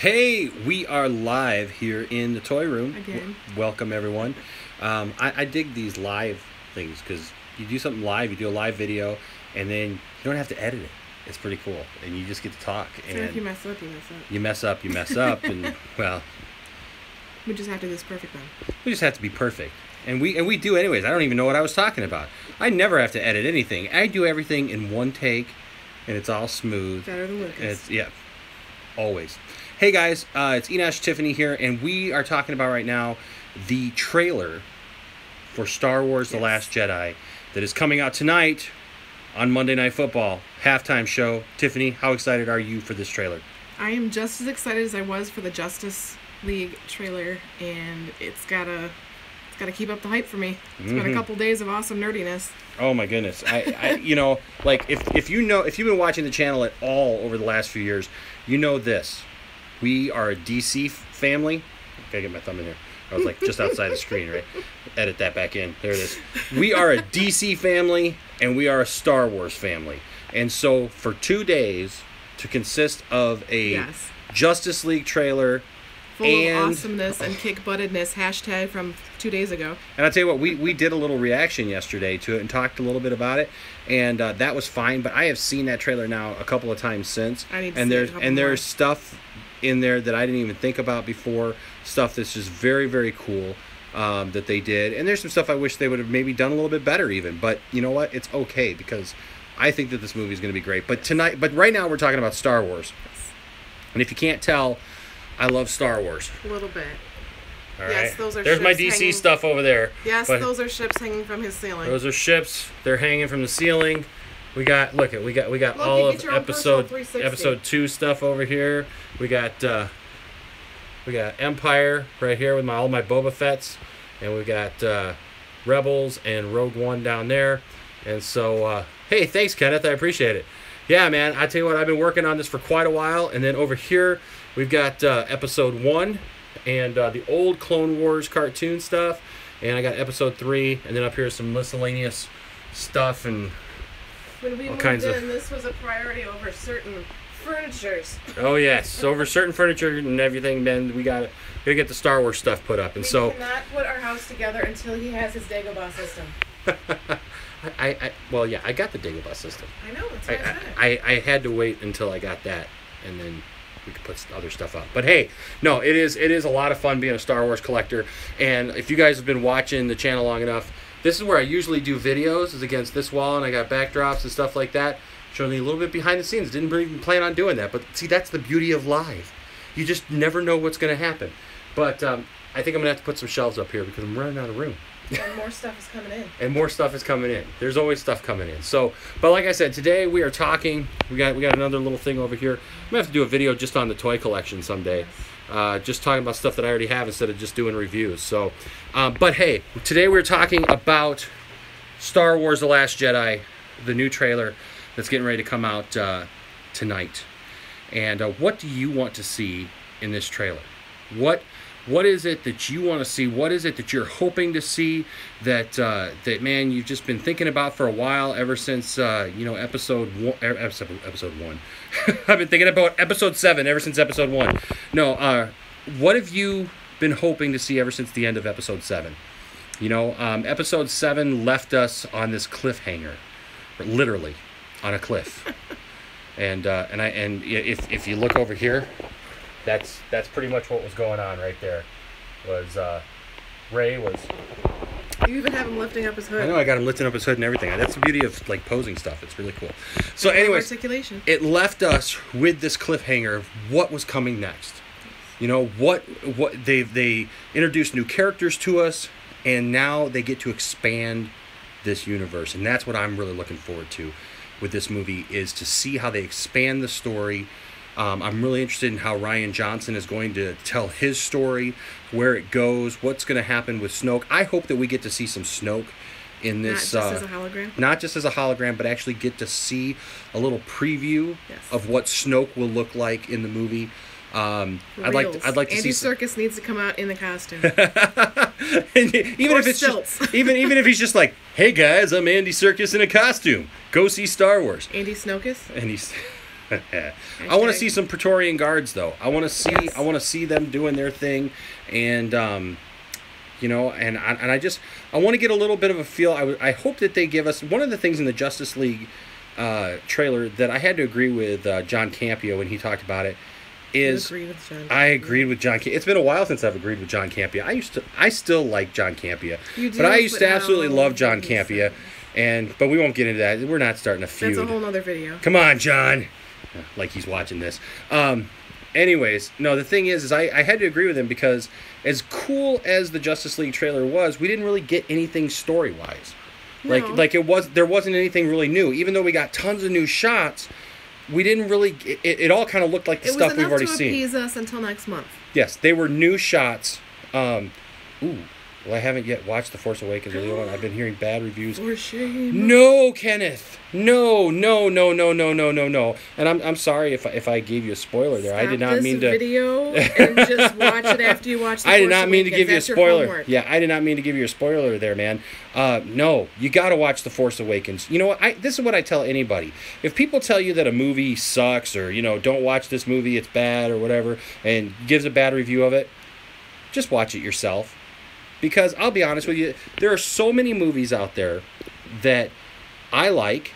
Hey, we are live here in the toy room. Again. Welcome, everyone. I dig these live things because you do something live, you do a live video, and then you don't have to edit it. It's pretty cool, and you just get to talk. So and if you mess up, you mess up. you mess up, and well, We just have to do this perfect then. we just have to be perfect, and we do anyways. I don't even know what I was talking about. I never have to edit anything. I do everything in one take, and it's all smooth. Better than Lucas. And it's always. Hey guys, it's Enosh Tiffany here, and we are talking about right now the trailer for Star Wars: The Last Jedi that is coming out tonight on Monday Night Football halftime show. Tiffany, how excited are you for this trailer? I am just as excited as I was for the Justice League trailer, and it's gotta keep up the hype for me. It's been a couple days of awesome nerdiness. Oh my goodness! I you know, like if you've been watching the channel at all over the last few years, you know this. We are a DC family. Gotta get my thumb in here. I was like just outside the screen, right? Edit that back in. There it is. We are a DC family, and we are a Star Wars family. And so for 2 days, to consist of a Justice League trailer, Full of awesomeness and kick-buttedness, hashtag from 2 days ago. And I'll tell you what, we did a little reaction yesterday to it and talked a little bit about it, and that was fine. But I have seen that trailer now a couple of times since, I need to see it a couple more. there's stuff in there that I didn't even think about before. Stuff that's just very, very cool that they did, and there's some stuff I wish they would have maybe done a little bit better even. But you know what? It's okay because I think that this movie is going to be great. But right now we're talking about Star Wars, and if you can't tell, I love Star Wars. A little bit. All Yes, right. those are There's my ships DC hanging. stuff over there. Yes, But those are ships hanging from his ceiling. those are ships. They're hanging from the ceiling. We got all you of get your own personal 360. episode 2 stuff over here. We got Empire right here with all my Boba Fett's, and we got Rebels and Rogue One down there. And so hey, thanks Kenneth, I appreciate it. Yeah, man, I tell you what, I've been working on this for quite a while. And then over here we've got episode 1 and the old Clone Wars cartoon stuff, and I got episode 3, and then up here some miscellaneous stuff and When we all moved kinds of- in, this was a priority over certain furnitures. oh yes, over certain furniture and everything. Then we gotta get the Star Wars stuff put up, and We so cannot put our house together until he has his Dagobah system. well, yeah, I got the Dagobah system. I know, that's what I said. I had to wait until I got that, and then we could put other stuff up. But hey, no, it is a lot of fun being a Star Wars collector. And if you guys have been watching the channel long enough, this is where I usually do videos, is against this wall, and I got backdrops and stuff like that, showing you a little bit behind the scenes. Didn't even plan on doing that, but see, that's the beauty of live. You just never know what's going to happen. But I think I'm going to have to put some shelves up here because I'm running out of room. And more stuff is coming in. And more stuff is coming in. There's always stuff coming in. So, but like I said, today we are talking. We got another little thing over here. I'm gonna have to do a video just on the toy collection someday. Just talking about stuff that I already have instead of just doing reviews. So, but hey, today we're talking about Star Wars: The Last Jedi, the new trailer that's getting ready to come out tonight. And what do you want to see in this trailer? What is it that you want to see? What is it that you're hoping to see that man, you've just been thinking about for a while, ever since episode 1. I've been thinking about episode 7 ever since episode 1. No, what have you been hoping to see ever since the end of episode 7? Episode 7 left us on this cliffhanger, literally on a cliff. and if you look over here, that's pretty much what was going on right there. Was Rey was... You even have him lifting up his hood. I know, I got him lifting up his hood and everything. That's the beauty of like posing stuff. It's really cool. So anyways, articulation. It left us with this cliffhanger of what was coming next. What they introduced new characters to us, and now they get to expand this universe, and that's what I'm really looking forward to with this movie, is to see how they expand the story. I'm really interested in how Rian Johnson is going to tell his story, where it goes, what's going to happen with Snoke. I hope that we get to see some Snoke in this. Not just as a hologram? Not just as a hologram, but actually get to see a little preview of what Snoke will look like in the movie. I'd like to Andy see Serkis needs to come out in the costume. even if it's just, even if he's just like, "Hey guys, I'm Andy Serkis in a costume. Go see Star Wars." Andy Snokus? And he's I want to see some Praetorian Guards, though. I want to see. Yes. I want to see them doing their thing, and you know, and I just I want to get a little bit of a feel. I hope that they give us one of the things in the Justice League trailer that I had to agree with John Campea when he talked about it. Is you agree with John Campea? I agreed with John Campea. It's been a while since I've agreed with John Campea. I still like John Campea, You do, but I used to absolutely now love John he's- Campea, but we won't get into that. We're not starting a feud. That's a whole nother video. Come on, John. Like he's watching this. Anyways, no, the thing is I had to agree with him because as cool as the Justice League trailer was, we didn't really get anything story-wise. No. There wasn't anything really new. Even though we got tons of new shots, we didn't really. It all kind of looked like the It was stuff we've enough already to seen. appease us until next month. Yes, they were new shots. Well, I haven't yet watched The Force Awakens or the other one. I've been hearing bad reviews. For shame. No, Kenneth. No. And I'm sorry if I gave you a spoiler there. I did not mean to. Video and just watch it after you watch. I did not mean to give you a That's your spoiler. homework. Yeah, I did not mean to give you a spoiler there, man. No, you got to watch The Force Awakens. You know what? This is what I tell anybody. If people tell you that a movie sucks or, don't watch this movie, it's bad or whatever, and gives a bad review of it, just watch it yourself. Because I'll be honest with you, there are so many movies out there that I like.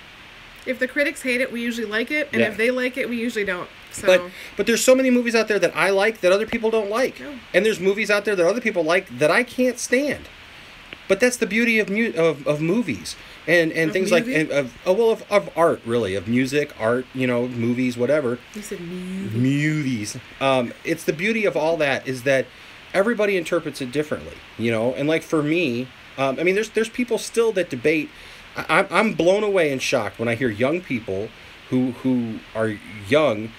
If the critics hate it, we usually like it, and Yeah. if they like it, we usually don't. So But there's so many movies out there that I like that other people don't like. No. And there's movies out there that other people like that I can't stand. But that's the beauty of movies and Of things movie? like of art, really, of music, art, movies, whatever. you said music. Movies. It's the beauty of all that is that everybody interprets it differently, and like for me, there's people still that debate. I'm blown away and shocked when I hear young people who are young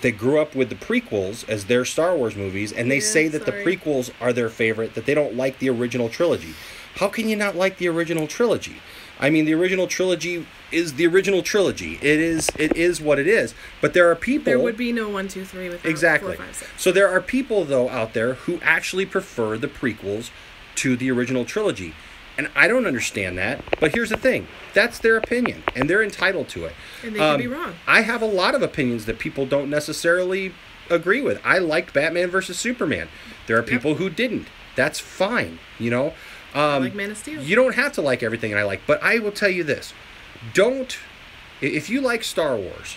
that grew up with the prequels as their Star Wars movies, and they Yeah, say that sorry. the prequels are their favorite, that they don't like the original trilogy. How can you not like the original trilogy? I mean, the original trilogy is the original trilogy. It is what it is. But there are people. There would be no 1, 2, 3 without Exactly. 4, 5, 6. So there are people, though, out there who actually prefer the prequels to the original trilogy. And I don't understand that. But here's the thing. That's their opinion, and they're entitled to it. And they could be wrong. I have a lot of opinions that people don't necessarily agree with. I liked Batman versus Superman. There are people who didn't. That's fine, I like Man of Steel. You don't have to like everything I like. But I will tell you this. If you like Star Wars,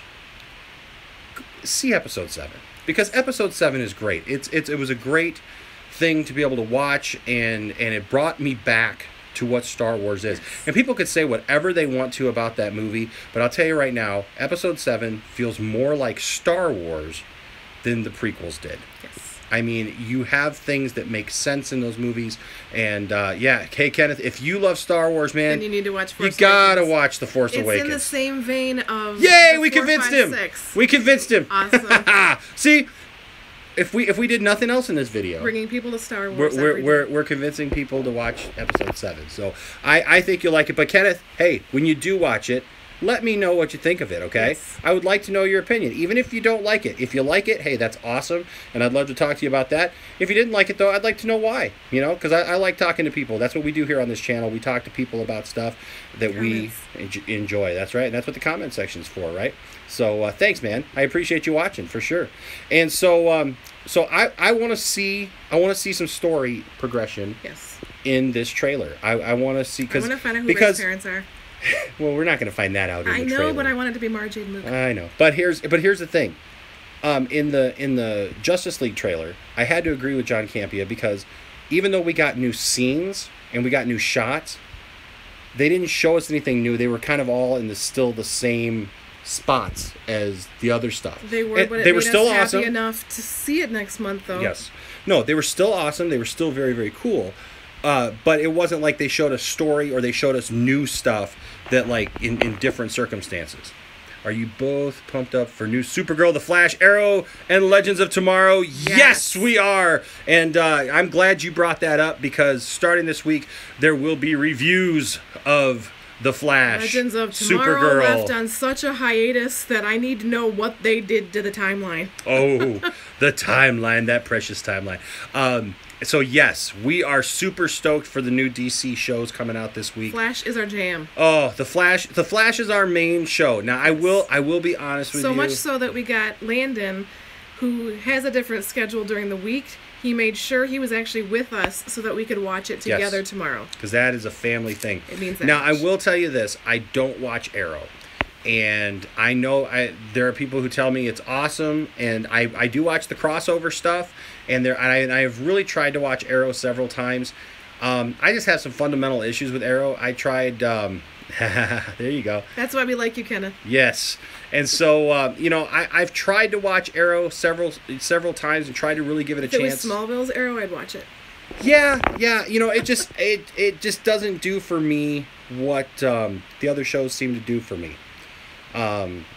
see Episode 7. Because Episode 7 is great. It was a great thing to be able to watch, and it brought me back to what Star Wars is. And people could say whatever they want to about that movie, but I'll tell you right now, Episode 7 feels more like Star Wars than the prequels did. Yes. I mean, you have things that make sense in those movies, and hey Kenneth, if you love Star Wars, man, Then you need to watch you Force gotta Awakens. watch The Force It's Awakens. in the same vein of. Yay, the we 4, convinced 5, him. 6. We convinced him. Awesome. See, if we did nothing else in this video, Bringing people to Star Wars. we're convincing people to watch Episode 7. So I think you'll like it. But Kenneth, hey, when you do watch it, let me know what you think of it, okay? Yes. I would like to know your opinion, even if you don't like it. If you like it, hey, that's awesome, and I'd love to talk to you about that. If you didn't like it, though, I'd like to know why, because I like talking to people. That's what we do here on this channel. We talk to people about stuff that we enjoy. That's right, and that's what the comment section's for, right? So thanks, man. I appreciate you watching, for sure. And so I want to see some story progression Yes. in this trailer. I want to see, I want to find out who Rey's parents are. well, we're not going to find that out in I the know, trailer. but I want it to be Mara Jade and Luke. I know, but here's the thing. In the Justice League trailer, I had to agree with John Campea because even though we got new scenes and we got new shots, they didn't show us anything new. They were kind of all in still the same spots as the other stuff. They were, but they it were made still us awesome. happy enough to see it next month, though. Yes. No, they were still awesome. They were still very, very cool. But it wasn't like they showed us story or they showed us new stuff that, like, in different circumstances. Are you both pumped up for new Supergirl, The Flash, Arrow, and Legends of Tomorrow? Yes, we are. And I'm glad you brought that up because starting this week, there will be reviews of The Flash, Legends of Tomorrow Supergirl. left on such a hiatus that I need to know what they did to the timeline. Oh, the timeline, that precious timeline. So yes, we are super stoked for the new DC shows coming out this week. Flash is our jam. Oh, the Flash is our main show. Now I will be honest with you. So much so that we got Landon, who has a different schedule during the week. He made sure he was actually with us so that we could watch it together tomorrow. Because that is a family thing. It means that now, much. I will tell you this. I don't watch Arrow. And I know there are people who tell me it's awesome. And I do watch the crossover stuff. And I've really tried to watch Arrow several times. I just have some fundamental issues with Arrow. I tried... there you go. That's why we like you, Kenneth. Yes. And so, I've tried to watch Arrow several times and tried to really give it a chance. If it was Smallville's Arrow, I'd watch it. Yeah. It just doesn't do for me what the other shows seem to do for me.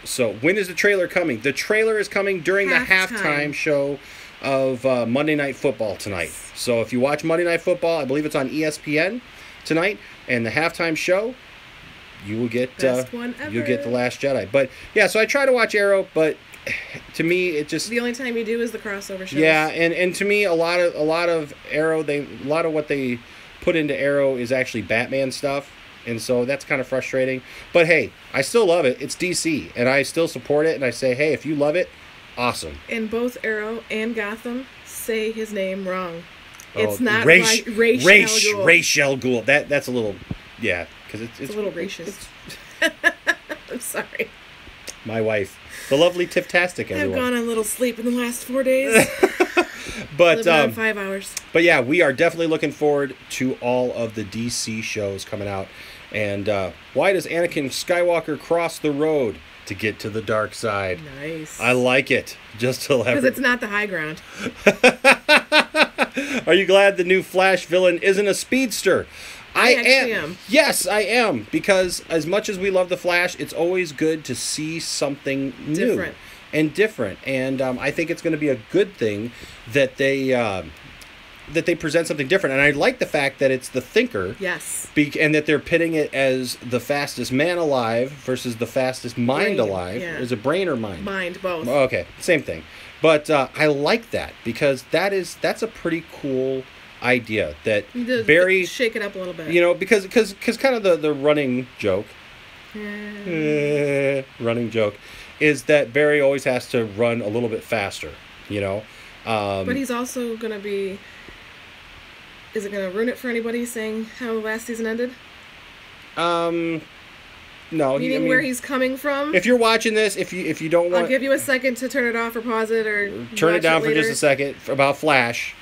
So when is the trailer coming? The trailer is coming during the halftime show of Monday Night Football tonight. So if you watch Monday Night Football, I believe it's on ESPN tonight, and the halftime show, you will get you'll get The Last Jedi. But yeah, so I try to watch Arrow, but to me it just the only time you do is the crossover shows. Yeah, and to me a lot of Arrow, a lot of what they put into Arrow is actually Batman stuff, and so that's kind of frustrating. But hey, I still love it. It's DC, and I still support it, and I say, hey, if you love it, awesome. And both Arrow and Gotham say his name wrong. It's Oh, not Ra's Ghul. al Ghul. That's a little, yeah, because it's a little racist. I'm sorry. My wife, the lovely Tiftastic, everyone. I've gone on little sleep in the last 4 days. But Living on 5 hours. But yeah, we are definitely looking forward to all of the DC shows coming out. And why does Anakin Skywalker cross the road? To get to the dark side. Nice. I like it. Just to because it's not the high ground. Are you glad the new Flash villain isn't a speedster? I actually am. Yes, I am. Because as much as we love the Flash, it's always good to see something new and different. And I think it's going to be a good thing that they present something different. And I like the fact that it's the Thinker. Yes. And that they're pitting it as the fastest man alive versus the fastest mind alive. Yeah. Is it brain or mind? Mind, both. Oh, okay, same thing. But I like that because that's a pretty cool idea that Barry shake it up a little bit. You know, because kind of the running joke. Running joke is that Barry always has to run a little bit faster. You know. But he's also going to be. Is it going to ruin it for anybody saying how last season ended? No. Meaning where he's coming from? If you're watching this, if you don't want... I'll give you a second to turn it off or pause it or turn it down for just a second. About Flash.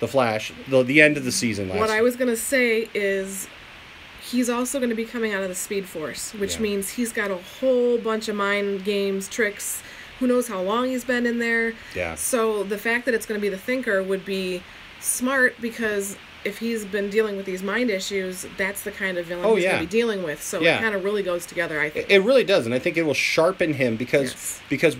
The Flash. The end of the season last. What I was going to say is he's also going to be coming out of the Speed Force, which means he's got a whole bunch of mind games, tricks. Who knows how long he's been in there. Yeah. So the fact that it's going to be the Thinker would be smart because... if he's been dealing with these mind issues, that's the kind of villain he's going to be dealing with. So it kind of really goes together, I think. It really does, and I think it will sharpen him because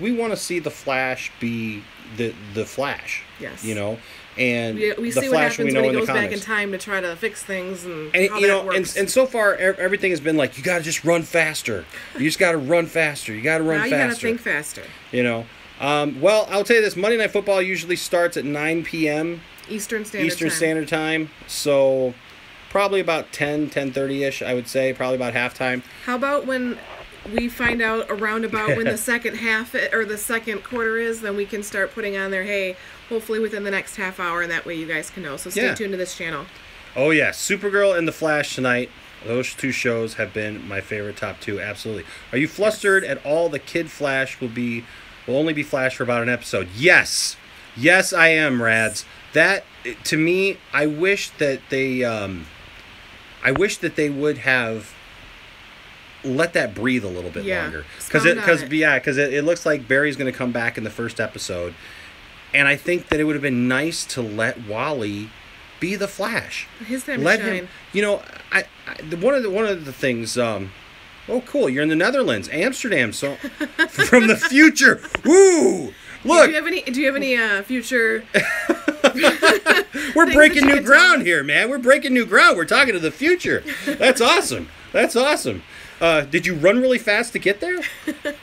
we want to see the Flash be the Flash. Yes. You know, and we see what happens when he goes back in time to try to fix things and how that works. And so far everything has been like, you got to just run faster. You just got to run faster. You got to run faster. Now you got to think faster. You know. Well, I'll tell you this: Monday Night Football usually starts at 9 p.m. Eastern Standard Time. So probably about 10:30ish, I would say. Probably about halftime. How about when we find out around about when the second half or the second quarter is, then we can start putting on there, hey, hopefully within the next half hour, and that way you guys can know. So stay tuned to this channel. Oh, yeah. Supergirl and The Flash tonight. Those two shows have been my favorite top two. Absolutely. Are you flustered at all? The Kid Flash will only be Flash for about an episode. Yes. Yes, I am, Rads. That, to me, I wish that they would have let that breathe a little bit longer. Because it looks like Barry's going to come back in the first episode, and I think that it would have been nice to let Wally be the Flash. His time to shine. Him. You know, one of the things. Oh, cool! You're in the Netherlands, Amsterdam. So from the future. Woo! Look. Do you have any future? We're breaking new ground here, man. We're breaking new ground. We're talking to the future. That's awesome. That's awesome. Did you run really fast to get there?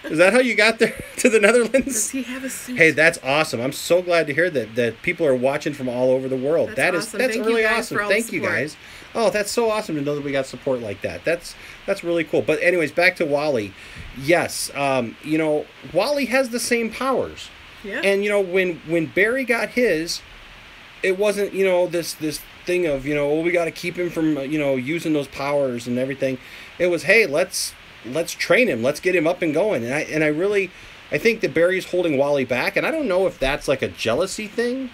Is that how you got there to the Netherlands? Does he have a suit? Hey, that's awesome. I'm so glad to hear that people are watching from all over the world. That's Awesome. Thank really you guys awesome. for all the Thank you support. guys. Oh, that's so awesome to know that we got support like that. That's really cool. But anyways, back to Wally. Yes, Wally has the same powers. Yeah. And when Barry got his, it wasn't this thing of we got to keep him from using those powers and everything. It was, hey, let's train him, let's get him up and going. And I think that Barry's holding Wally back, and I don't know if that's like a jealousy thing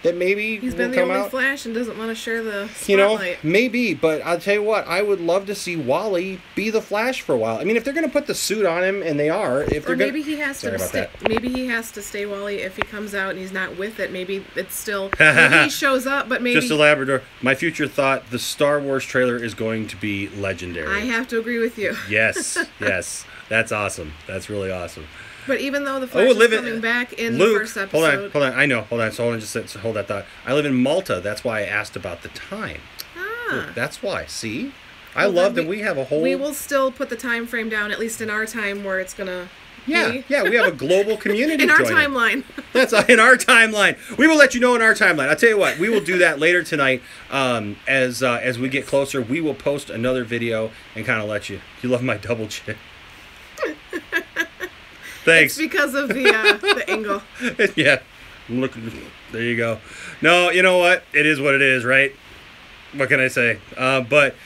that maybe He's will been the come only out. Flash and doesn't want to share the spotlight. Maybe, but I'll tell you what, I would love to see Wally be the Flash for a while. I mean, if they're going to put the suit on him, and they are, Or maybe he has Sorry to about stay. that. Maybe he has to stay Wally if he comes out and he's not with it. Maybe it's still. Maybe he shows up, but maybe. Just a Labrador. My future thought: the Star Wars trailer is going to be legendary. I have to agree with you. Yes, that's awesome. That's really awesome. But even though the Flash is coming back in Luke, the first episode. Hold on. I know. Hold on. So hold that thought. I live in Malta. That's why I asked about the time. Look, that's why. See, I love that we have a whole. We will still put the time frame down, at least in our time, where it's gonna. Yeah. We have a global community in our joining. timeline. That's in our timeline. We will let you know in our timeline. I'll tell you what. We will do that later tonight. As we get closer, we will post another video and kind of let you. You love my double chin. Thanks. It's because of the angle. Yeah. Look, there you go. No, you know what? It is what it is, right? What can I say? But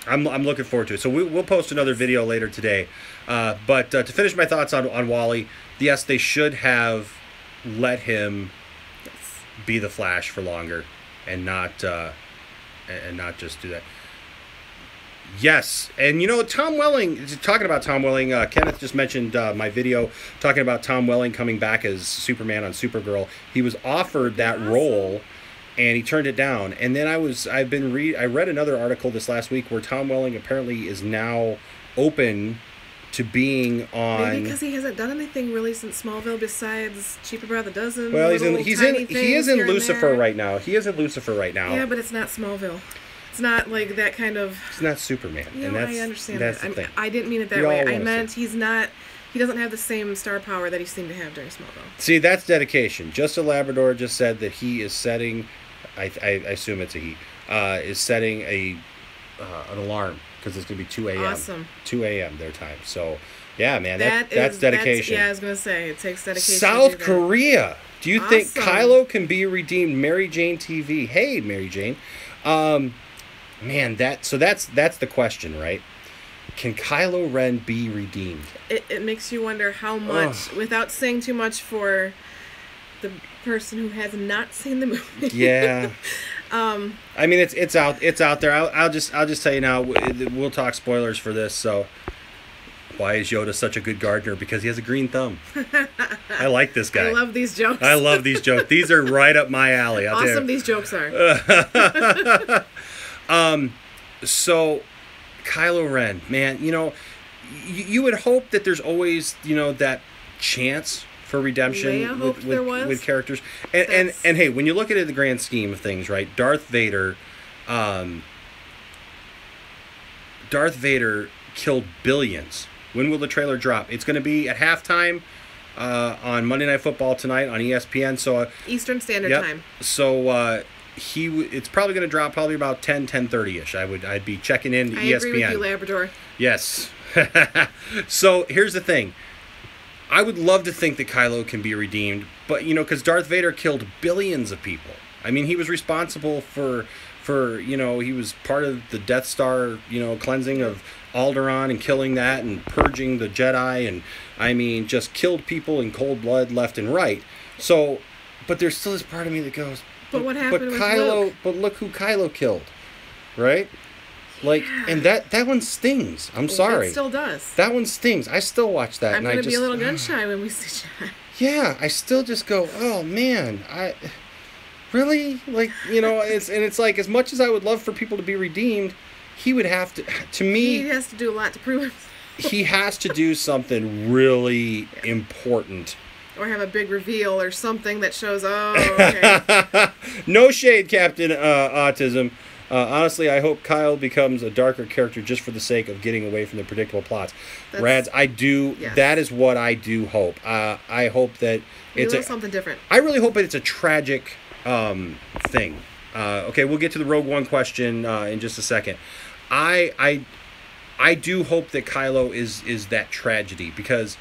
I'm looking forward to it. So we'll post another video later today. But to finish my thoughts on Wally, yes, they should have let him be the Flash for longer, and not just do that. Yes, and Tom Welling, talking about Tom Welling, Kenneth just mentioned my video talking about Tom Welling coming back as Superman on Supergirl. He was offered that role, and he turned it down. And then I read another article this last week where Tom Welling apparently is now open to being on. Maybe because he hasn't done anything really since Smallville besides Cheaper by the Dozen. Well, he is in Lucifer right now. Yeah, but it's not Smallville. It's not like that kind of. It's not Superman. And I understand that's that. the thing. I didn't mean it that way. I meant he's not. He doesn't have the same star power that he seemed to have during Smallville. See, that's dedication. Just a Labrador just said that he is setting. I assume it's a he. Is setting an alarm because it's going to be 2 a.m. Awesome. 2 a.m. their time. So, yeah, man, that's dedication. I was going to say it takes dedication. South Korea. Do you think Awesome. Kylo can be redeemed? Mary Jane TV. Hey, Mary Jane. Man, that's the question, right? Can Kylo Ren be redeemed? It makes you wonder how much, without saying too much for the person who has not seen the movie. Yeah. I mean, it's out there. I'll just tell you now. We'll talk spoilers for this. So, why is Yoda such a good gardener? Because he has a green thumb. I like this guy. I love these jokes. These are right up my alley. Awesome these jokes are. So, Kylo Ren, man, you would hope that there's always, that chance for redemption with characters. And hey, when you look at it in the grand scheme of things, right? Darth Vader killed billions. When will the trailer drop? It's going to be at halftime on Monday Night Football tonight on ESPN. So Eastern Standard Time. So it's probably going to drop probably about 10:30ish. I'd be checking in to ESPN. I agree with you, Labrador. Yes. So here's the thing. I would love to think that Kylo can be redeemed, but because Darth Vader killed billions of people. I mean, he was responsible for he was part of the Death Star, cleansing of Alderaan and killing that and purging the Jedi, and I mean, just killed people in cold blood left and right. So, but there's still this part of me that goes, but what happened with Kylo? Luke? But look who Kylo killed, right? Like, and that one stings. I'm sorry. It still does. That one stings. I still watch that. I'm going to be a little gun shy when we see Jedi. Yeah, I still just go, oh man, really? Like, it's like, as much as I would love for people to be redeemed, he would have to me... He has to do a lot to prove himself. He has to do something really important. Or have a big reveal or something that shows, okay. No shade, Captain Autism. Honestly, I hope Kyle becomes a darker character just for the sake of getting away from the predictable plots. Rads, I do. Yes. That is what I do hope. I hope that it's something different. I really hope that it's a tragic thing. Okay, we'll get to the Rogue One question in just a second. I do hope that Kylo is that tragedy, because,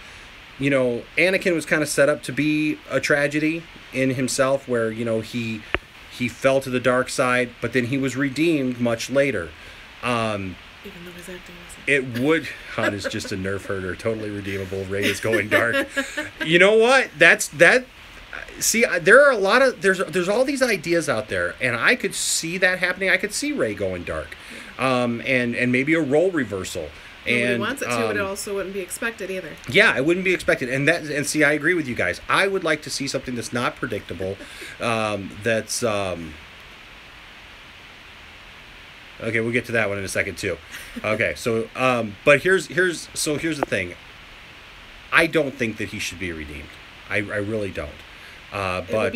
you know, Anakin was kind of set up to be a tragedy in himself, where, you know, he fell to the dark side, but then he was redeemed much later. Even though his acting wasn't. It would. Han is just a nerf herder, totally redeemable. Rey is going dark. You know what? That. See, there are a lot of there's all these ideas out there, and I could see that happening. I could see Rey going dark, and maybe a role reversal. Nobody wants it to, but it also wouldn't be expected either. Yeah, it wouldn't be expected, and see, I agree with you guys. I would like to see something that's not predictable. That's okay. We'll get to that one in a second too. Okay, so but here's the thing. I don't think that he should be redeemed. I really don't. But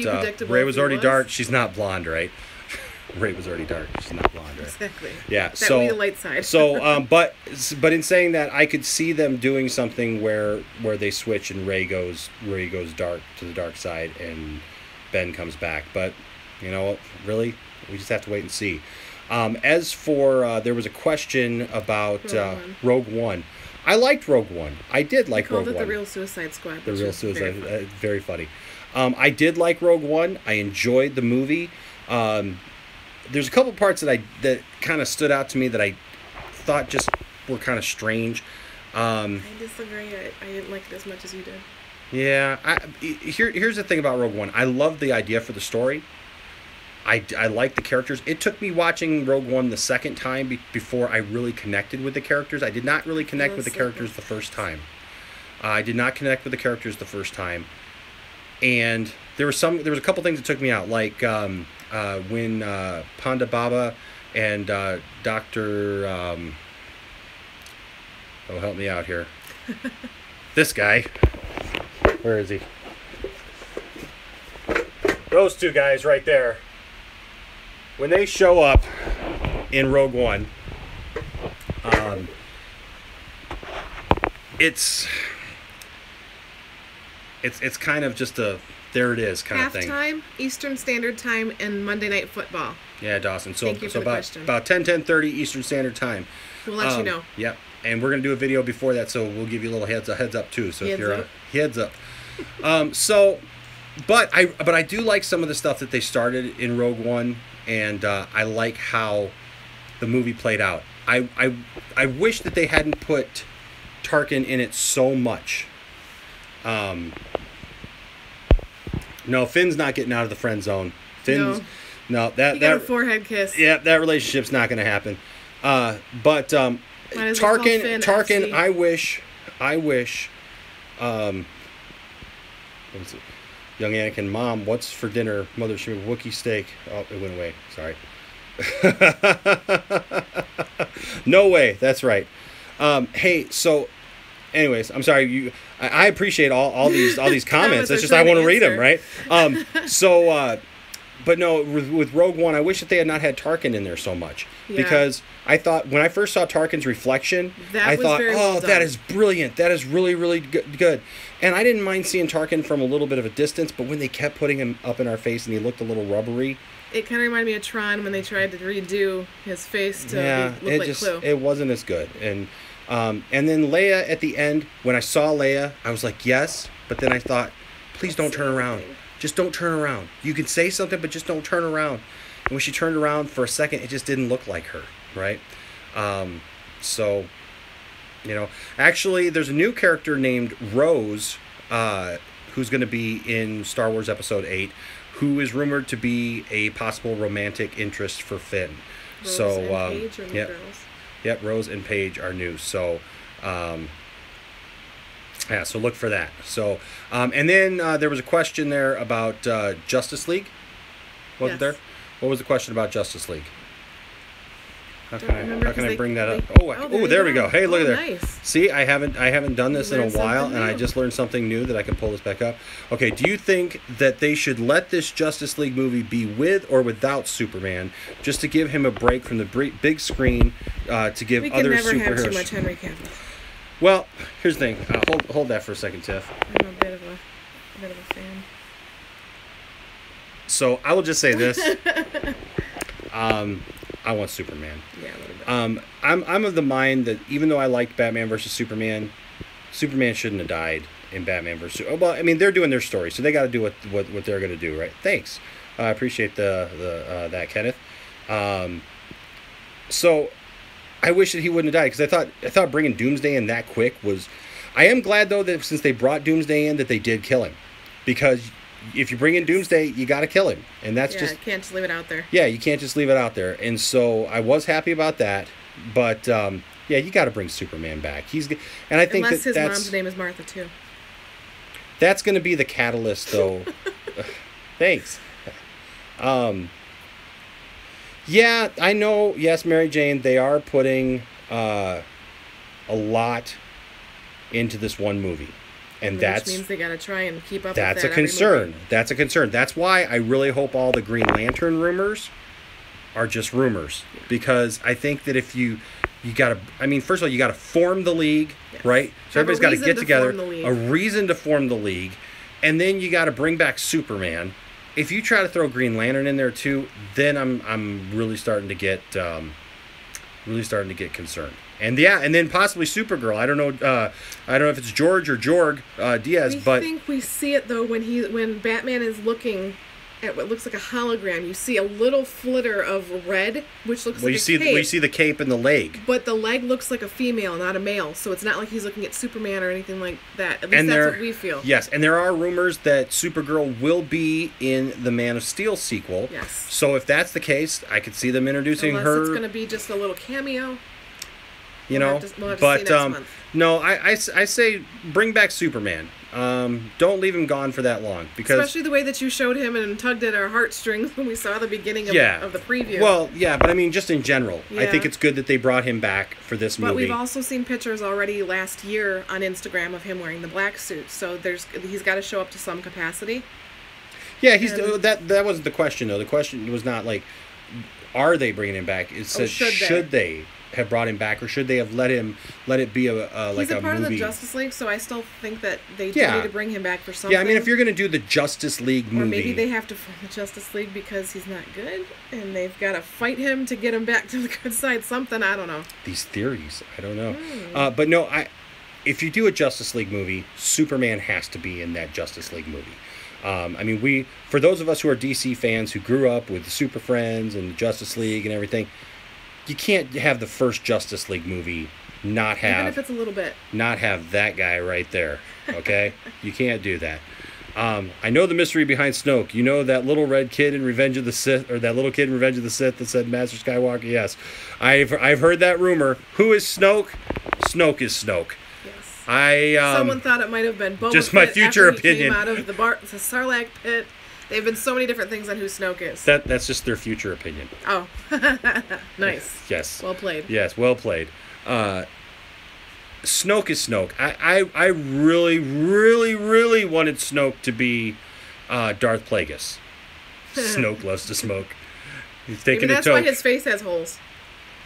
Rey was already dark. She's not blonde, right? Rey was already dark. She's not blonde, right? Exactly. Yeah. That would be the light side. So, but in saying that, I could see them doing something where they switch and Rey goes dark to the dark side and Ben comes back. But you know, really, we just have to wait and see. As for there was a question about Rogue One. I liked Rogue One. I did like Rogue One. Called it the Real Suicide Squad. The Real Suicide. Very funny. I did like Rogue One. I enjoyed the movie. There's a couple parts that kind of stood out to me that I thought just were kind of strange. I disagree. I didn't like it as much as you did. Yeah. Here's the thing about Rogue One. I love the idea for the story. I like the characters. It took me watching Rogue One the second time before I really connected with the characters. I did not really connect with the characters the first time. I did not connect with the characters the first time. And there was a couple things that took me out, like when Ponda Baba and Dr. Oh, help me out here. This guy. Where is he? Those two guys right there. When they show up in Rogue One, it's kind of just a there it is kind of thing. Halftime, Eastern Standard Time, and Monday Night Football. Yeah, Dawson. So Thank you for the question. About 10:30 Eastern Standard Time. We'll let you know. Yep. And we're gonna do a video before that, so we'll give you a little heads up too. So if you're heads up. But I do like some of the stuff that they started in Rogue One, and I like how the movie played out. I wish that they hadn't put Tarkin in it so much. No, Finn's not getting out of the friend zone. Finn's no that a forehead kiss. Yeah, that relationship's not going to happen. But Tarkin, I wish. What is it? Young Anakin, Mom, what's for dinner? Mother, she made Wookiee steak. Oh, it went away. Sorry. No way. That's right. Hey, so, anyways, I'm sorry. I appreciate all these comments. It's just I want to read them, right? But no, with Rogue One, I wish that they had not had Tarkin in there so much. Yeah. Because I thought, when I first saw Tarkin's reflection, I thought, that is brilliant. That is really, really good. And I didn't mind seeing Tarkin from a little bit of a distance, but when they kept putting him up in our face and he looked a little rubbery. It kind of reminded me of Tron when they tried to redo his face to look like Clue. It wasn't as good. And then Leia at the end, when I saw Leia, I was like, yes. But then I thought, please don't turn around. Just don't turn around. You can say something, but just don't turn around. And when she turned around for a second, it just didn't look like her, right? So, actually, there's a new character named Rose, who's going to be in Star Wars Episode 8, who is rumored to be a possible romantic interest for Finn. Rose and Paige are new girls. Yep, Rose and Paige are new. So, yeah, so look for that. So, and then there was a question there about Justice League. Wasn't there? What was the question about Justice League? How Don't can remember, I 'cause they- bring that up? they- Oh, there you there we go. go. Hey, look Oh, at there. nice. See, I haven't done this in a learned while, something and I new. just learned something new that I can pull this back up. Okay, do you think that they should let this Justice League movie be with or without Superman, just to give him a break from the big screen, to give We can other never have too superheroes? much Henry Cavill. Well, here's the thing. Hold that for a second, Tiff. I'm a bit of a fan. So I will just say this. I want Superman. Yeah, a little bit. I'm of the mind that even though I liked Batman versus Superman, Superman shouldn't have died in Batman versus. Well, I mean they're doing their story, so they got to do what they're going to do, right? Thanks, I appreciate the that Kenneth. So I wish that he wouldn't have died because I thought bringing Doomsday in that quick was. I am glad though that since they brought Doomsday in that they did kill him, because if you bring in Doomsday, you got to kill him, and that's just can't just leave it out there. yeah, you can't just leave it out there. And so I was happy about that, but yeah, you got to bring Superman back. And I think Unless his that's mom's name is Martha too. that's going to be the catalyst, though. Thanks. Yeah, I know. Yes, Mary Jane, they are putting a lot into this one movie. And Which means they got to try and keep up with that's that a concern. every movie. That's a concern. That's why I really hope all the Green Lantern rumors are just rumors. Because I think that if you got to, I mean, first of all, you got to form the league, Yes. right? So Have a everybody's got to reason get to together, form the league. a reason to form the league, and then you got to bring back Superman. If you try to throw Green Lantern in there too, then I'm really starting to get concerned. And yeah, and then possibly Supergirl. I don't know if it's George or Jorg Diaz, I but think we see it though when Batman is looking at what looks like a hologram. You see a little flitter of red, which looks well, like a cape. you see the cape and the leg. But the leg looks like a female, not a male. So it's not like he's looking at Superman or anything like that. At least And that's what we feel. Yes, and there are rumors that Supergirl will be in the Man of Steel sequel. Yes. So if that's the case, I could see them introducing Unless her. it's going to be just a little cameo. You We'll know, have to see but next month. no, I say bring back Superman. Don't leave him gone for that long, because Especially the way that you showed him and tugged at our heartstrings when we saw the beginning of, Yeah. of the preview. well, yeah, but I mean, just in general, I Yeah. think it's good that they brought him back for this But movie. we've also seen pictures already last year on Instagram of him wearing the black suit. So he's got to show up to some capacity. Yeah, And- that wasn't the question though. The question was not like, are they bringing him back? It said, should they have brought him back, or should they have let it be like He's a part movie? of the Justice League, so I still think that they do Yeah. need to bring him back for something. Yeah, I mean, if you're going to do the Justice League movie, Or maybe they have to form the Justice League because he's not good, and they've got to fight him to get him back to the good side. Something, I don't know. these theories, I don't know. But no, if you do a Justice League movie, Superman has to be in that Justice League movie. I mean, for those of us who are DC fans who grew up with the Super Friends and the Justice League and everything, you can't have the first Justice League movie not Even if have it's a little bit. that guy right there. Okay, you can't do that. I know the mystery behind Snoke. You know that little red kid in Revenge of the Sith, or that little kid in Revenge of the Sith that said Master Skywalker. Yes, I've heard that rumor. Who is Snoke? Snoke is Snoke. Yes. Someone thought it might have been Boba just my Fett future after he opinion. Came out of the Sarlacc pit. They've been so many different things on who Snoke is. That's just their future opinion. Oh, nice. Yes. Well played. Yes, well played. Snoke is Snoke. I really, really, really wanted Snoke to be Darth Plagueis. Snoke loves to smoke. He's Maybe taking a that's why toke. his face has holes.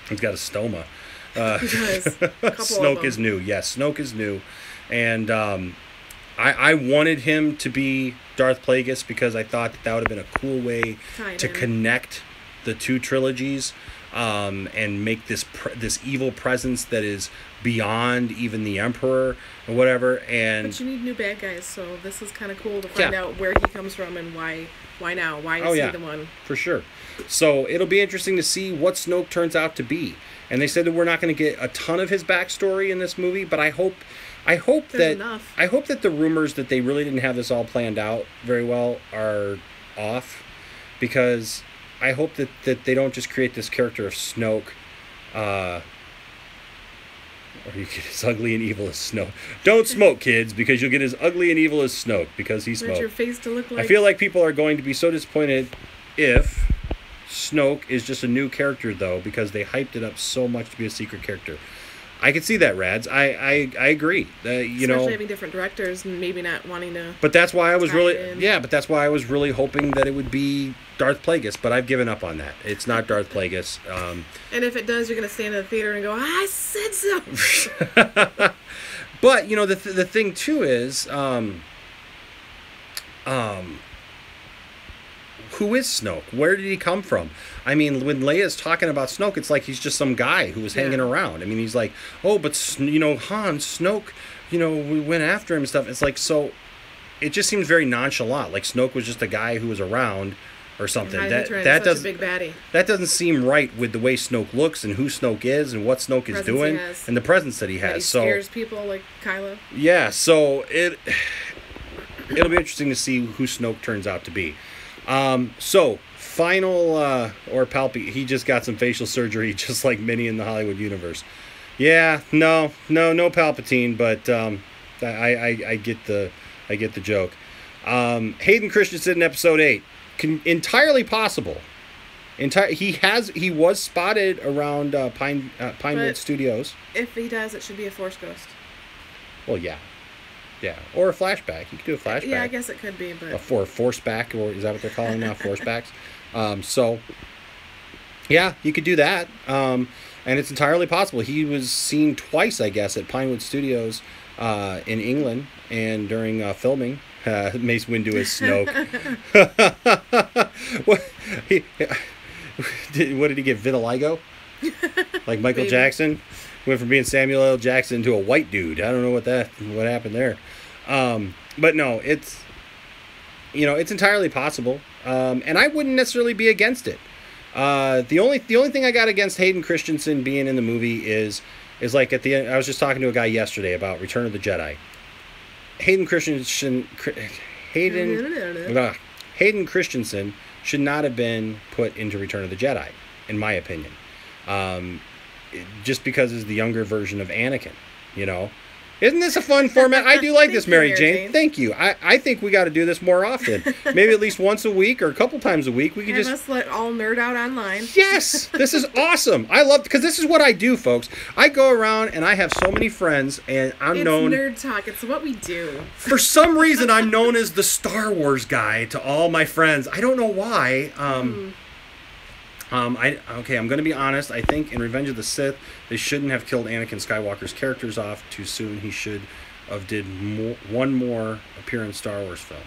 He's got a stoma. He does. A couple of Snoke them. is new. Yes, Snoke is new. And I wanted him to be Darth Plagueis because I thought that would have been a cool way Tied to in. connect the two trilogies, and make this evil presence that is beyond even the Emperor or whatever. And But you need new bad guys, so this is kind of cool to find out where he comes from and why now? Why is he the one? For sure. So it'll be interesting to see what Snoke turns out to be. And they said that we're not going to get a ton of his backstory in this movie, but I hope There's enough. I hope that the rumors that they really didn't have this all planned out very well are off, because I hope that they don't just create this character of Snoke, or you get as ugly and evil as Snoke. Don't smoke, kids, because you'll get as ugly and evil as Snoke because he What's smoked. your face to look like? I feel like people are going to be so disappointed if Snoke is just a new character, though, because they hyped it up so much to be a secret character. I could see that, Rads. I agree. Especially having different directors and maybe not wanting to. But that's why I was really hoping that it would be Darth Plagueis. But I've given up on that. It's not Darth Plagueis. And if it does, you're gonna stand in the theater and go, "I said so." But the thing too is, who is Snoke? Where did he come from? I mean, when Leia's talking about Snoke, it's like he's just some guy who was hanging around. I mean, he's like, oh, but Han, Snoke, we went after him and stuff. It's like, so it just seems very nonchalant. Like Snoke was just a guy who was around or something. That doesn't big baddie. That doesn't seem right with the way Snoke looks and who Snoke is and what Snoke is doing and the presence that he has. He scares people like Kylo. Yeah, so it'll be interesting to see who Snoke turns out to be. So final or Palpy, he just got some facial surgery, just like many in the Hollywood universe. Yeah, no Palpatine, but I get the joke. Hayden Christensen in Episode 8, entirely possible. He was spotted around Pinewood Studios. If he does, it should be a Force ghost. Well, yeah, or a flashback. You could do a flashback. Yeah, I guess it could be, but for a force back, or is that what they're calling now? Force backs. So, yeah, you could do that. And it's entirely possible. He was seen twice, I guess, at Pinewood Studios in England, and during filming, Mace Windu as Snoke. What did he get? Vitiligo? Like Michael Jackson? Went from being Samuel L. Jackson to a white dude. I don't know what happened there. But no, it's entirely possible. And I wouldn't necessarily be against it. The only thing I got against Hayden Christensen being in the movie is like at the end. I was just talking to a guy yesterday about Return of the Jedi. Hayden Christensen should not have been put into Return of the Jedi, in my opinion. Just because it's the younger version of Anakin, Isn't this a fun format? I do like this, Mary Jane. Thank you. I think we got to do this more often. Maybe at least once a week or a couple times a week. We can just let all nerd out online. Yes, this is awesome. I love because this is what I do, folks. I go around and I have so many friends, and I'm known. It's nerd talk. It's what we do. For some reason, I'm known as the Star Wars guy to all my friends. I don't know why. I'm going to be honest. I think in Revenge of the Sith, they shouldn't have killed Anakin Skywalker's characters off too soon. He should have did one more appearance Star Wars film.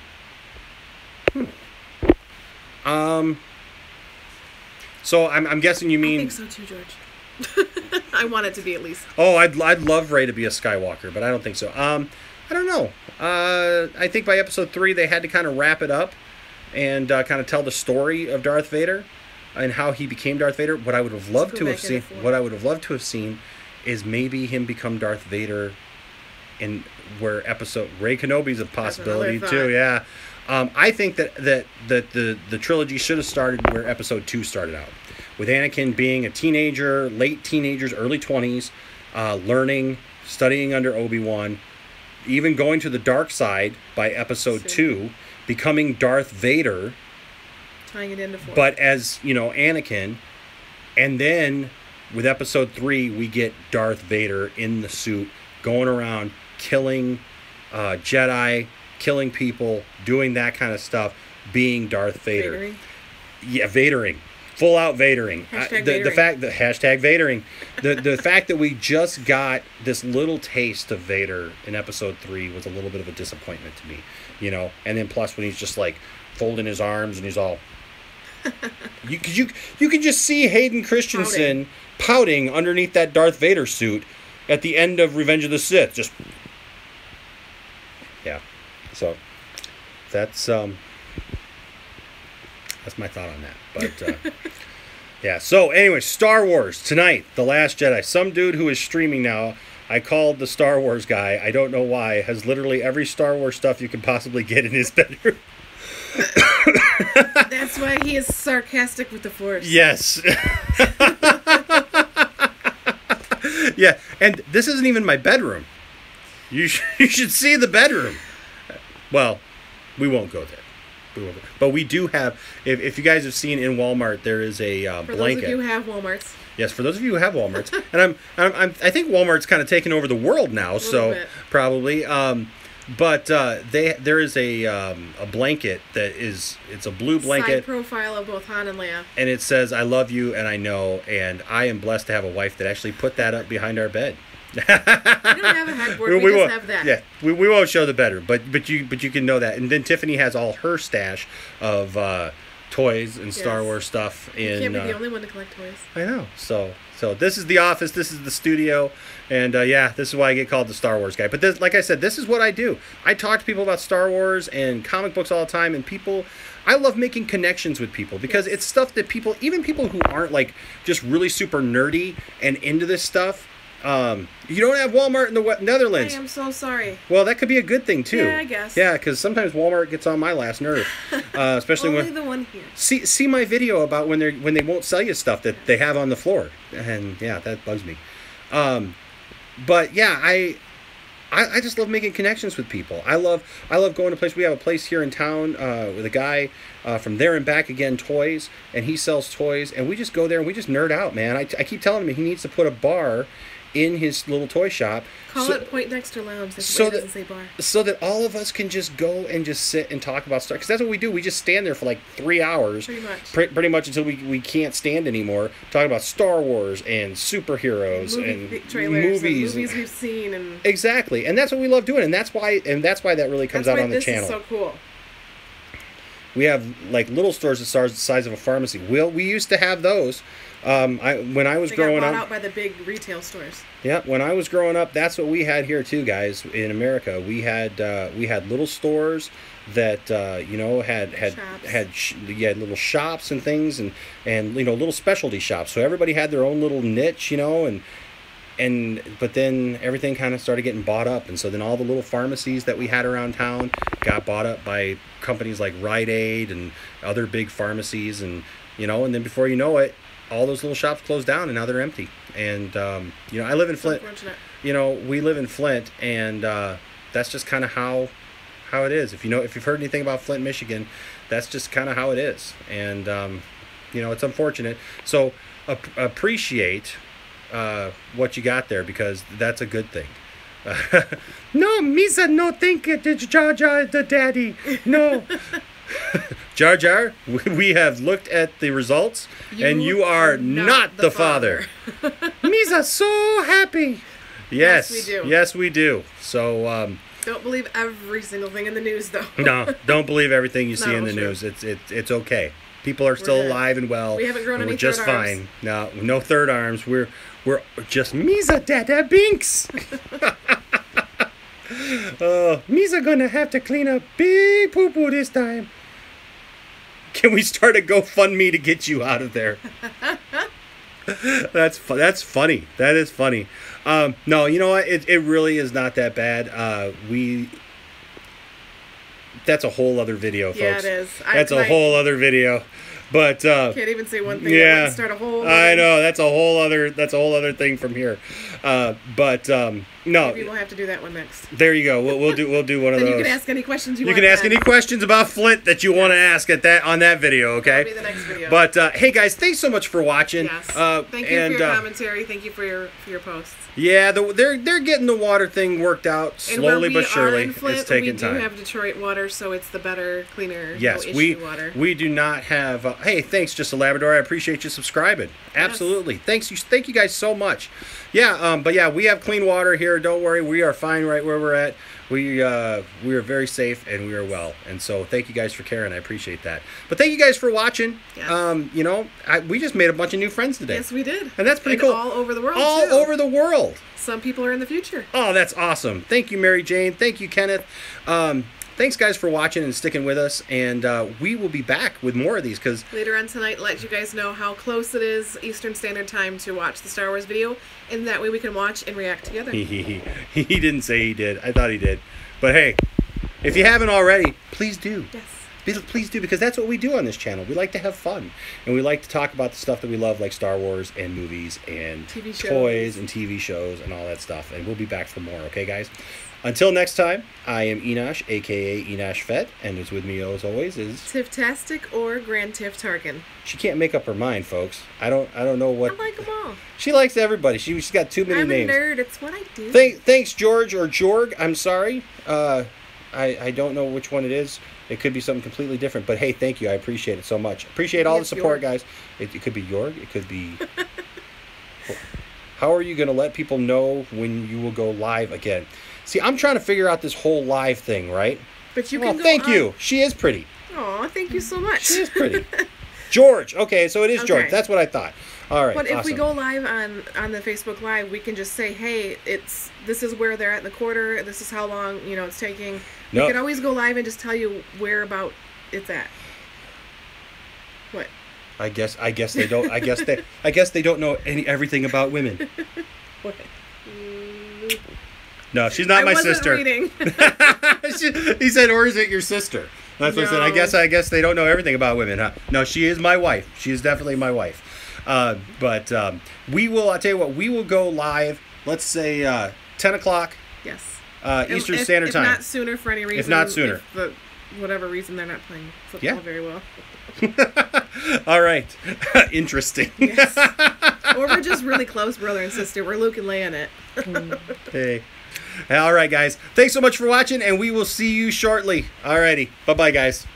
So I'm guessing you mean. I think so too, George. I want it to be at least. Oh, I'd love Rey to be a Skywalker, but I don't think so. I don't know. I think by Episode 3 they had to kind of wrap it up and kind of tell the story of Darth Vader and how he became Darth Vader. What I would have loved to have seen is maybe him become Darth Vader in where Rey Kenobi's a possibility too. Yeah. I think that the trilogy should have started where Episode 2 started out, with Anakin being a teenager, late teenagers, early 20s, learning, studying under Obi-Wan, even going to the dark side by Episode 2, becoming Darth Vader. Tying it into 4. But as, Anakin, and then with Episode 3, we get Darth Vader in the suit, going around, killing Jedi, killing people, doing that kind of stuff, being Darth Vader. Vadering? Yeah, Vadering. Full out Vadering. Vadering. The fact that hashtag Vadering. The fact that we just got this little taste of Vader in Episode 3 was a little bit of a disappointment to me, And then plus when he's just like folding his arms and he's all. You can just see Hayden Christensen pouting underneath that Darth Vader suit at the end of Revenge of the Sith. Just yeah. So that's my thought on that. But yeah. So anyway, Star Wars tonight, The Last Jedi. Some dude who is streaming now, I called the Star Wars guy. I don't know why. Has literally every Star Wars stuff you can possibly get in his bedroom. That's why he is sarcastic with the Force. Yes. Yeah, and this isn't even my bedroom. You should see the bedroom. Well, we won't go there. But we do have, if you guys have seen in Walmart, there is a For blanket. those of you who have Walmarts. Yes, for those of you who have Walmarts, and I think Walmart's kind of taken over the world now, so bit. probably. But there is a blanket that it's a blue blanket. Side profile of both Han and Leia. And it says, "I love you, and I know," and I am blessed to have a wife that actually put that up behind our bed. We don't have a headboard. We just have that. Yeah, we won't show the better, but you can know that. And then Tiffany has all her stash of toys and Star Wars stuff. You can't be the only one to collect toys. I know. So this is the office. This is the studio, and this is why I get called the Star Wars guy. But this, like I said, this is what I do. I talk to people about Star Wars and comic books all the time, and people. I love making connections with people because it's stuff that people, even people who aren't like just really super nerdy and into this stuff. You don't have Walmart in the Netherlands. I am so sorry. Well, that could be a good thing too. Yeah, I guess. Yeah, because sometimes Walmart gets on my last nerve, especially Only when the one here. see my video about when they won't sell you stuff that they have on the floor, and yeah, that bugs me. But yeah, I just love making connections with people. I love going to places. We have a place here in town with a guy from There and Back Again Toys, and he sells toys, and we just go there and we just nerd out, man. I keep telling him he needs to put a bar in his little toy shop. Call it Point Dexter Lounge. That's So why it that, doesn't say bar. so that all of us can just go and just sit and talk about Star. Because that's what we do. We just stand there for like 3 hours. Pretty much. Pretty much until we can't stand anymore. Talking about Star Wars and superheroes and trailers movies. And movies we've seen. And exactly. And that's what we love doing. And that's why that really comes out on the channel. This is so cool. We have like little stores the size of a pharmacy. We used to have those. When I was growing got bought up, out by the big retail stores. Yeah, when I was growing up, that's what we had here too, guys. In America, we had little stores that had little shops and things, and little specialty shops. So everybody had their own little niche, but then everything kind of started getting bought up, and so then all the little pharmacies that we had around town got bought up by companies like Rite Aid and other big pharmacies, and and then before you know it, all those little shops closed down and now they're empty. And I live in Flint. We live in Flint, and that's just kind of how it is. If you've heard anything about Flint, Michigan, that's just kind of how it is. And it's unfortunate. So appreciate what you got there, because that's a good thing. No, Misa, no, think it, Jar Jar, the daddy. No. Jar Jar, we have looked at the results, and you are not the father. Misa, so happy. Yes, we do. Yes, we do. So, don't believe every single thing in the news, though. No, don't believe everything you see in the news. It's okay. People are still alive and well. We haven't grown any third arms. We're just fine. No third arms. We're just Misa Dada Binks. Misa gonna have to clean up big poo-poo this time. Can we start a GoFundMe to get you out of there? That's funny. That is funny. No, you know what? It really is not that bad. That's a whole other video, folks. Yeah, it is. That's a whole other video. But can't even say one thing. Yeah, start a whole. I know that's a whole other thing from here. But no. Maybe we'll have to do that one next. There you go. We'll do one of those. You can ask any questions you want. You can ask any questions about Flint that you want to ask on that video. Okay. That'll be the next video. But hey guys, thanks so much for watching. Yes. Thank you for your commentary. Thank you for your posts. Yeah, they're getting the water thing worked out slowly but surely. Flint, it's taking time. We do have Detroit water, so it's the better, cleaner, yes, water. We do not have. Hey, thanks, Just a Labrador. I appreciate you subscribing. Absolutely. Yes. Thank you guys so much. Yeah, but yeah, we have clean water here. Don't worry, we are fine right where we're at. We are very safe and we are well. And so thank you guys for caring. I appreciate that. But thank you guys for watching. Yes. We just made a bunch of new friends today. Yes, we did. And that's pretty cool. All over the world. All over the world. Some people are in the future. Oh, that's awesome. Thank you, Mary Jane. Thank you, Kenneth. Thanks, guys, for watching and sticking with us. And we will be back with more of these. Because later on tonight, let you guys know how close it is Eastern Standard Time to watch the Star Wars video. And that way we can watch and react together. He didn't say he did. I thought he did. But hey, if you haven't already, please do. Yes. Please do, because that's what we do on this channel. We like to have fun. And we like to talk about the stuff that we love, like Star Wars and movies and TV toys and TV shows and all that stuff. And we'll be back for more, okay, guys? Until next time, I am Enosh, a.k.a. Enosh Fett, and is with me as always is... Tiftastic or Grand Tiff Tarkin. She can't make up her mind, folks. I don't know what... I like them all. She likes everybody. She's got too many names. I'm a nerd. It's what I do. Thanks, George or Jorg. I'm sorry. I don't know which one it is. It could be something completely different. But hey, thank you. I appreciate it so much. Appreciate all the support, guys. It could be Jorg. It could be... How are you going to let people know when you will go live again? See, I'm trying to figure out this whole live thing, right? But you can go thank you. She is pretty. Oh, thank you so much. She is pretty. George. Okay, so it is George. That's what I thought. All right. But if we go live on the Facebook Live, we can just say, hey, this is where they're at in the quarter. This is how long it's taking. We can always go live and just tell you where about it's at. What? I guess they don't. I guess they don't know everything about women. What? No, she's not my sister. Reading. He said, or is it your sister? That's what I said. I guess they don't know everything about women, huh? No, she is my wife. She is definitely my wife. But we will. I'll tell you what. We will go live. Let's say 10 o'clock. Yes. Eastern Standard Time. If not sooner for any reason. If not sooner. Whatever reason they're not playing football very well. All right. Interesting. Yes. Or we're just really close, brother and sister. We're Luke and Leia in it. Hey. All right, guys. Thanks so much for watching, and we will see you shortly. All righty. Bye-bye, guys.